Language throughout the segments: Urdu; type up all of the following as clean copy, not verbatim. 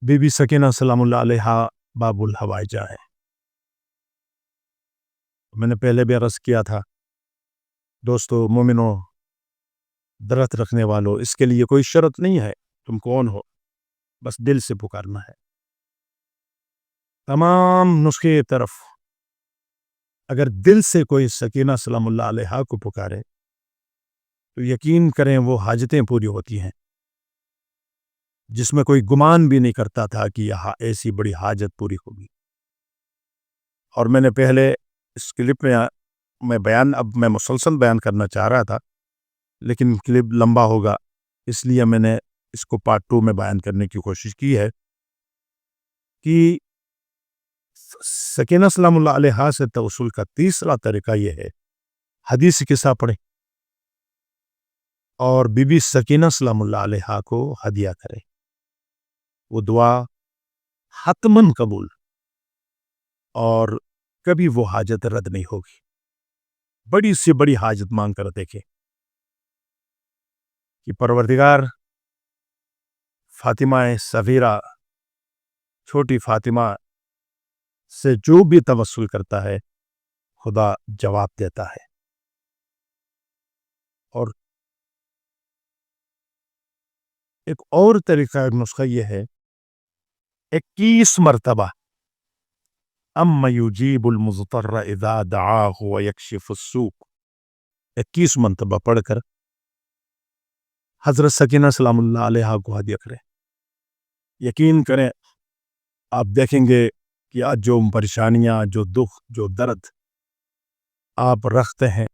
بی بی سکینہ سلام اللہ علیہا باب الحوائجہ ہے۔ میں نے پہلے بھی عرض کیا تھا، دوستو مومنو، درخت رکھنے والوں، اس کے لیے کوئی شرط نہیں ہے تم کون ہو، بس دل سے پکارنا ہے۔ تمام نسخے طرف اگر دل سے کوئی سکینہ سلام اللہ علیہا کو پکارے تو یقین کریں وہ حاجتیں پوری ہوتی ہیں، جس میں کوئی گمان بھی نہیں کرتا تھا کہ یہاں ایسی بڑی حاجت پوری ہوگی۔ اور میں نے پہلے اس کلپ میں مسلسل بیان کرنا چاہ رہا تھا، لیکن کلپ لمبا ہوگا، اس لیے میں نے اس کو پارٹ 2 میں بیان کرنے کی کوشش کی ہے کہ سکینہ سلام اللہ علیہا سے توسل کا تیسرا طریقہ یہ ہے، حدیث قصہ پڑھیں اور بی بی سکینہ سلام اللہ علیہا کو ہدیہ کریں، وہ دعا حتماً قبول اور کبھی وہ حاجت رد نہیں ہوگی۔ بڑی سے بڑی حاجت مانگ کر دیکھیں کہ پروردگار فاطمہ صغیرہ، چھوٹی فاطمہ سے جو بھی توسل کرتا ہے خدا جواب دیتا ہے۔ اور ایک اور طریقہ نسخہ یہ ہے، 21 مرتبہ ام یجیب المضطر اذا دعاہ ویکشف السوء، 21 مرتبہ پڑھ کر حضرت سکینہ سلام اللہ علیہا کو ہدیہ کریں۔ یقین کریں آپ دیکھیں گے کہ آج جو پریشانیاں، جو دکھ، جو درد آپ رکھتے ہیں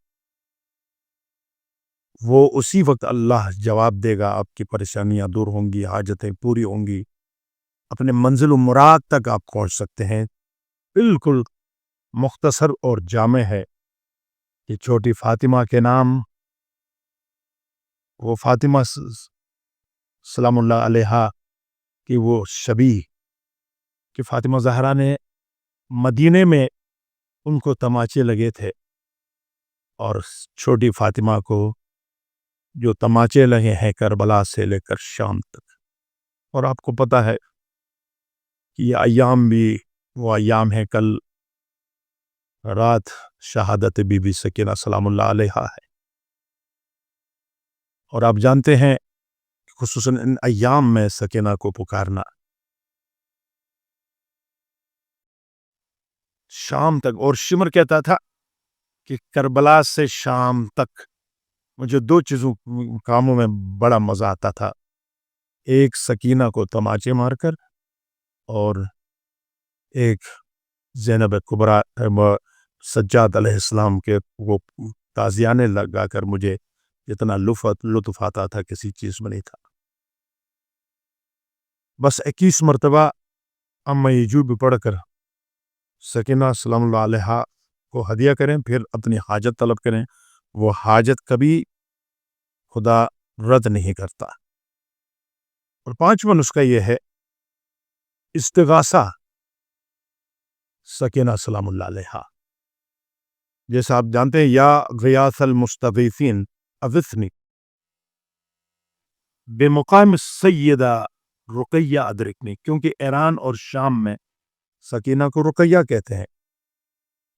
وہ اسی وقت اللہ جواب دے گا، آپ کی پریشانیاں دور ہوں گی، حاجتیں پوری ہوں گی، اپنے منزل و مراد تک آپ پہنچ سکتے ہیں۔ بالکل مختصر اور جامع ہے کہ چھوٹی فاطمہ کے نام، وہ فاطمہ سلام اللہ علیہا کی وہ شبیہ کہ فاطمہ زہرا نے مدینے میں ان کو تماچے لگے تھے، اور چھوٹی فاطمہ کو جو تماچے لگے ہیں کربلا سے لے کر شام تک۔ اور آپ کو پتہ ہے کہ یہ ایام بھی وہ ایام ہیں، کل رات شہادت بی بی سکینہ سلام اللہ علیہا ہے، اور آپ جانتے ہیں خصوصاً ان ایام میں سکینہ کو پکارنا شام تک، اور شمر کہتا تھا کہ کربلا سے شام تک مجھے 2 چیزوں کاموں میں بڑا مزہ آتا تھا، ایک سکینہ کو تماچے مار کر، اور ایک زینب کبریٰ سجاد علیہ السلام کے وہ تازیانے لگا کر مجھے جتنا لطف آتا تھا کسی چیز میں نہیں تھا۔ بس 21 مرتبہ ام یجوب پڑھ کر سکینہ سلام اللہ علیہا کو ہدیہ کریں، پھر اپنی حاجت طلب کریں، وہ حاجت کبھی خدا رد نہیں کرتا۔ اور 5واں نسخہ یہ ہے، استغاثہ سکینہ سلام اللہ علیہا۔ جیسا آپ جانتے ہیں، یا غیاث المستغیثین اغثنی بمقام السیدہ رقیہ ادرکنی، کیونکہ ایران اور شام میں سکینہ کو رقیہ کہتے ہیں،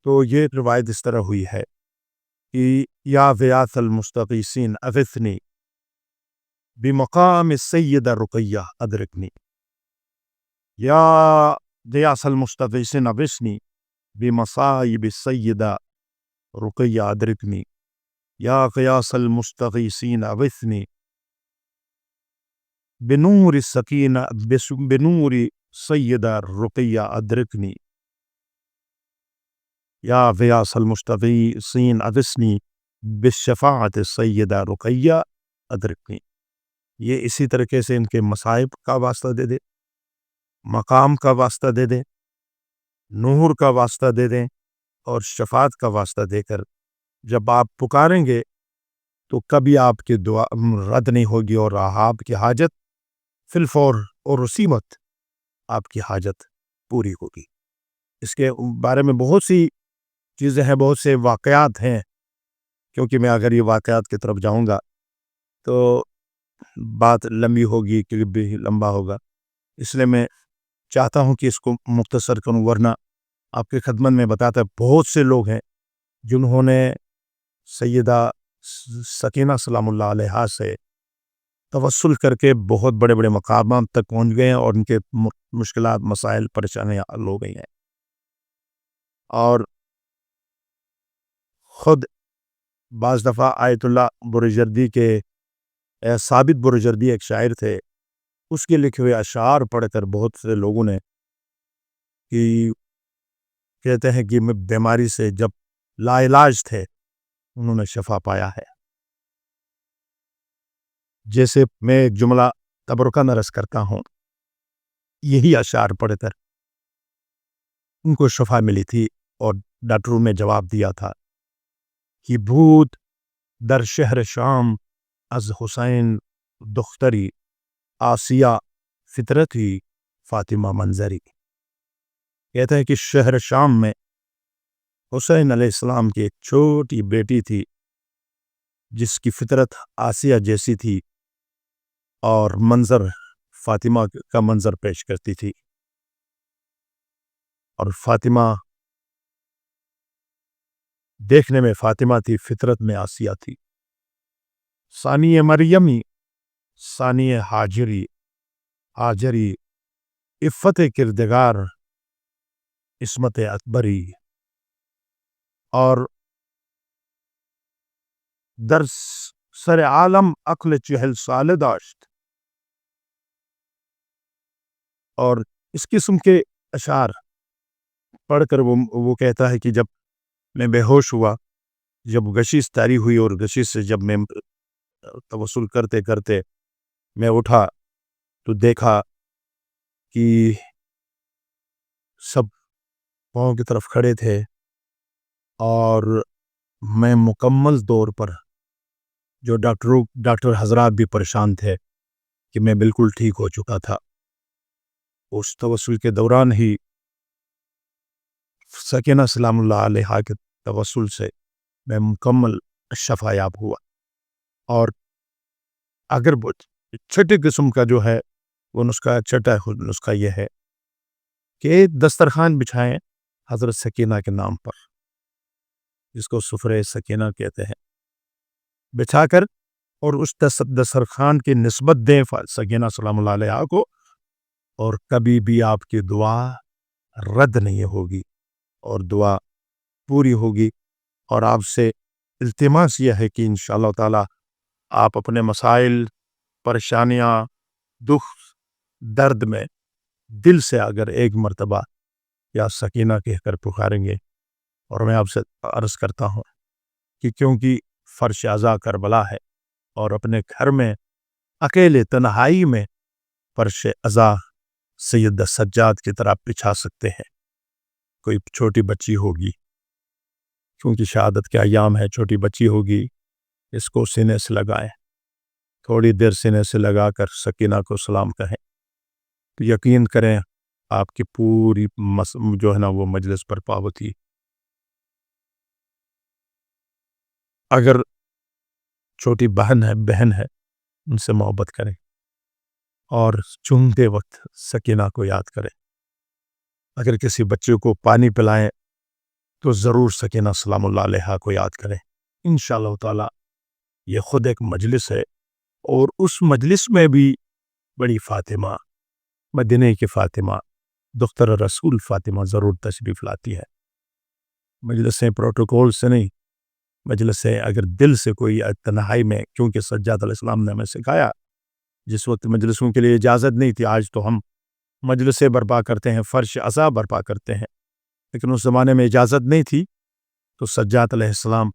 تو یہ روایت اس طرح ہوئی ہے کہ یا غیاث المستغیثین اغثنی بمقام السیدہ رقیہ ادرکنی، یا غیاث المستغیثین اغثنی بمصائب السیدہ رقیہ ادرکنی، یا غیاث المستغیثین اغثنی بنور السکینہ بنور سیدہ رقیہ ادرکنی، یا غیاث المستغیثین اغثنی بالشفاعت سیدہ رقیہ ادرکنی۔ یہ اسی طریقے سے ان کے مصائب کا واسطہ دے دے، مقام کا واسطہ دے دیں، نور کا واسطہ دے دیں، اور شفاعت کا واسطہ دے کر جب آپ پکاریں گے تو کبھی آپ کی دعا رد نہیں ہوگی، اور آپ کی حاجت فی الفور اور اسی وقت آپ کی حاجت پوری ہوگی۔ اس کے بارے میں بہت سی چیزیں ہیں، بہت سے واقعات ہیں، کیونکہ میں اگر یہ واقعات کی طرف جاؤں گا تو بات لمبی ہوگی، کلپ بھی لمبا ہوگا، اس لیے میں چاہتا ہوں کہ اس کو مختصر کروں، ورنہ آپ کے خدمت میں بتاتا ہے بہت سے لوگ ہیں جنہوں نے سیدہ سکینہ سلام اللہ علیہا سے توسل کر کے بہت بڑے بڑے مقامات تک پہنچ گئے ہیں اور ان کے مشکلات، مسائل، پریشانیاں حل ہو گئی ہیں۔ اور خود بعض دفعہ آیت اللہ برجردی کے ثابت برجردی ایک شاعر تھے، اس کے لکھے ہوئے اشعار پڑھ کر بہت سے لوگوں نے کہ کہتے ہیں کہ میں بیماری سے جب لا علاج تھے انہوں نے شفا پایا ہے۔ جیسے میں ایک جملہ تبرکہ نرس کرتا ہوں، یہی اشعار پڑھ کر ان کو شفا ملی تھی، اور ڈاکٹروں نے جواب دیا تھا کہ بھوت در شہر شام از حسین دختری آسیہ فطرتی فاطمہ منظری۔ کہتا ہے کہ شہر شام میں حسین علیہ السلام کی ایک چھوٹی بیٹی تھی جس کی فطرت آسیہ جیسی تھی اور منظر فاطمہ کا منظر پیش کرتی تھی، اور فاطمہ دیکھنے میں فاطمہ تھی، فطرت میں آسیہ تھی۔ ثانی مریمی ثانی حاجری عفت کردگار عصمت اکبری، اور در سر عالم عقل 40 سال داشت۔ اور اس قسم کے اشعار پڑھ کر وہ کہتا ہے کہ جب میں بے ہوش ہوا، جب گشیش طاری ہوئی، اور گشیش سے جب میں توسل کرتے کرتے میں اٹھا تو دیکھا کہ سب پاؤں کی طرف کھڑے تھے، اور میں مکمل طور پر، جو ڈاکٹر حضرات بھی پریشان تھے کہ میں بالکل ٹھیک ہو چکا تھا، اس توسل کے دوران ہی سکینہ سلام اللہ علیہا کے توسل سے میں مکمل شفا یاب ہوا۔ اور اگر وہ چھٹے قسم کا جو ہے وہ نسخہ، چھٹا نسخہ یہ ہے کہ دسترخوان بچھائیں حضرت سکینہ کے نام پر، جس کو سفرہ سکینہ کہتے ہیں، بچھا کر، اور اس دسترخوان کی نسبت دیں سکینہ سلام اللہ علیہا کو، اور کبھی بھی آپ کی دعا رد نہیں ہوگی، اور دعا پوری ہوگی۔ اور آپ سے التماس یہ ہے کہ انشاءاللہ تعالی آپ اپنے مسائل، پریشانیاں، دکھ، درد میں دل سے اگر ایک مرتبہ یا سکینہ کہہ کر پکاریں گے، اور میں آپ سے عرض کرتا ہوں کہ کیونکہ فرش عزا کربلا ہے، اور اپنے گھر میں اکیلے تنہائی میں فرش عزا سید سجاد کی طرح بچھا سکتے ہیں۔ کوئی چھوٹی بچی ہوگی، کیونکہ شہادت کے ایام ہے، چھوٹی بچی ہوگی، اس کو سینے سے لگائیں، تھوڑی دیر سینے سے لگا کر سکینہ کو سلام کہیں، تو یقین کریں آپ کی پوری جو ہے نا وہ مجلس برپا ہوتی۔ اگر چھوٹی بہن ہے ان سے محبت کریں، اور چومتے وقت سکینہ کو یاد کریں۔ اگر کسی بچے کو پانی پلائیں تو ضرور سکینہ سلام اللہ علیہا کو یاد کریں۔ انشاءاللہ تعالی یہ خود ایک مجلس ہے، اور اس مجلس میں بھی بڑی فاطمہ، مدینے کی فاطمہ، دختر رسول فاطمہ ضرور تشریف لاتی ہے۔ مجلسیں پروٹوکول سے نہیں، مجلسیں اگر دل سے کوئی تنہائی میں، کیونکہ سجاد علیہ السلام نے ہمیں سکھایا، جس وقت مجلسوں کے لیے اجازت نہیں تھی، آج تو ہم مجلسیں برپا کرتے ہیں، فرش عزا برپا کرتے ہیں، لیکن اس زمانے میں اجازت نہیں تھی، تو سجاد علیہ السلام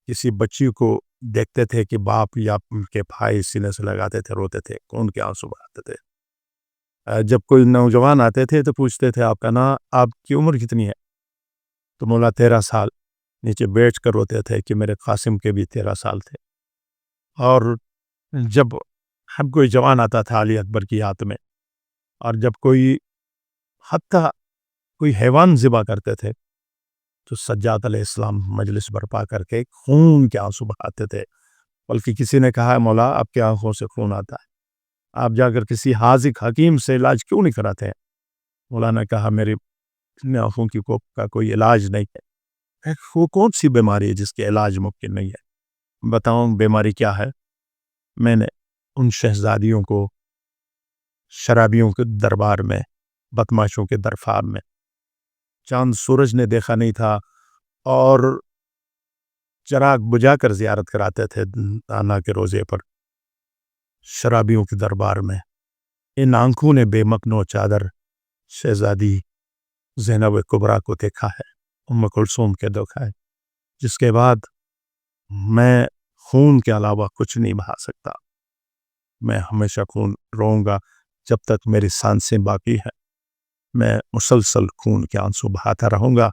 کسی بچی کو دیکھتے تھے کہ باپ یا ان کے بھائی سینے سے لگاتے تھے، روتے تھے، ان کے آنسو بہاتے تھے۔ جب کوئی نوجوان آتے تھے تو پوچھتے تھے آپ کا نام، آپ کی عمر کتنی ہے؟ تو مولا 13 سال، نیچے بیٹھ کر روتے تھے کہ میرے قاسم کے بھی 13 سال تھے۔ اور جب ہم کوئی جوان آتا تھا علی اکبر کی یاد میں، اور جب کوئی حتیٰ کوئی حیوان ذبح کرتے تھے تو سجاد علیہ السلام مجلس برپا کر کے خون کے آنسو بہاتے تھے، بلکہ کسی نے کہا مولا آپ کے آنکھوں سے خون آتا ہے، آپ جا کر کسی حاذق حکیم سے علاج کیوں نہیں کراتے ہیں؟ مولانا نے کہا میری آنکھوں کی کا کوئی علاج نہیں ہے۔ وہ کون سی بیماری ہے جس کے علاج ممکن نہیں ہے؟ بتاؤں بیماری کیا ہے؟ میں نے ان شہزادیوں کو شرابیوں کے دربار میں، بدماشوں کے دربار میں، چاند سورج نے دیکھا نہیں تھا اور چراغ بجھا کر زیارت کراتے تھے دانا کے روزے پر، شرابیوں کے دربار میں ان آنکھوں نے بے مکنو چادر شہزادی زینب کبریٰ کو دیکھا ہے، ام کلثوم کے دیکھا ہے، جس کے بعد میں خون کے علاوہ کچھ نہیں بہا سکتا۔ میں ہمیشہ خون روں گا جب تک میری سانسیں باقی ہیں، میں مسلسل خون کے آنسو بہاتا رہوں گا۔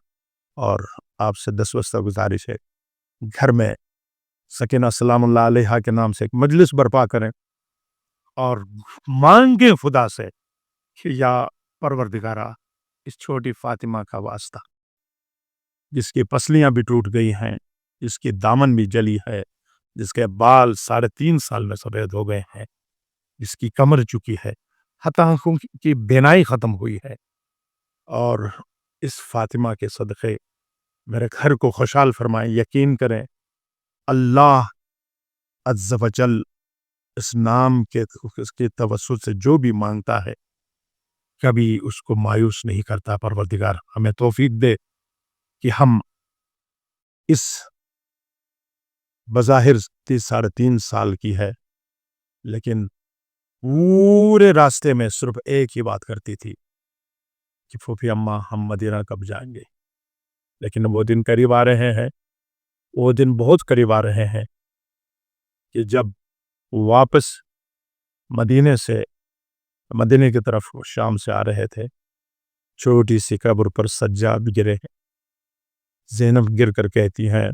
اور آپ سے دستوستہ گزارش ہے، گھر میں سکینہ سلام اللہ علیہا کے نام سے ایک مجلس برپا کریں اور مانگیں خدا سے کہ یا پروردگارہ اس چھوٹی فاطمہ کا واسطہ، جس کی پسلیاں بھی ٹوٹ گئی ہیں، جس کی دامن بھی جلی ہے، جس کے بال 3.5 سال میں سفید ہو گئے ہیں، جس کی کمر چکی ہے، حتی آنکھوں کی بینائی ختم ہوئی ہے، اور اس فاطمہ کے صدقے میرے گھر کو خوشحال فرمائیں۔ یقین کریں اللہ عز و جل اس نام کے اس کے توسط سے جو بھی مانگتا ہے کبھی اس کو مایوس نہیں کرتا۔ پروردگار ہمیں توفیق دے کہ ہم اس بظاہر 3.5 سال کی ہے لیکن پورے راستے میں صرف ایک ہی بات کرتی تھی کہ پھوپھی اماں ہم مدینہ کب جائیں گے۔ لیکن وہ دن قریب آ رہے ہیں، وہ دن بہت قریب آ رہے ہیں کہ جب واپس مدینے کی طرف شام سے آ رہے تھے، چھوٹی سی قبر پر سجاد گرے ہیں، زینب گر کر کہتی ہیں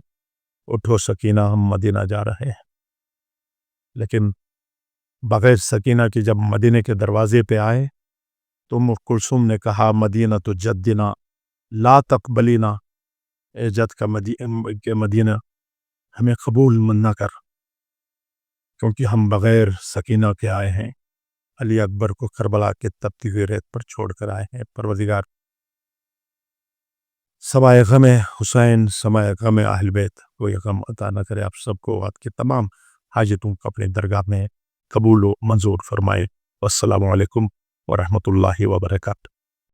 اٹھو سکینہ ہم مدینہ جا رہے ہیں۔ لیکن بغیر سکینہ کی جب مدینے کے دروازے پہ آئے تو ام کلثوم نے کہا مدینہ تو جدنا لا تقبلینا، اے جد کا مدینہ ہمیں قبول نہ کر، کیونکہ ہم بغیر سکینہ کے آئے ہیں، علی اکبر کو کربلا کے تپتی ہوئی ریت پر چھوڑ کر آئے ہیں۔ پروردگار سوائے غم حسین، سوائے غم اہل بیت کوئی غم عطا نہ کرے۔ آپ سب کو آپ کی تمام حاجتوں کو اپنے درگاہ میں قبول و منظور فرمائے۔ والسلام علیکم ورحمۃ اللہ وبرکاتہ۔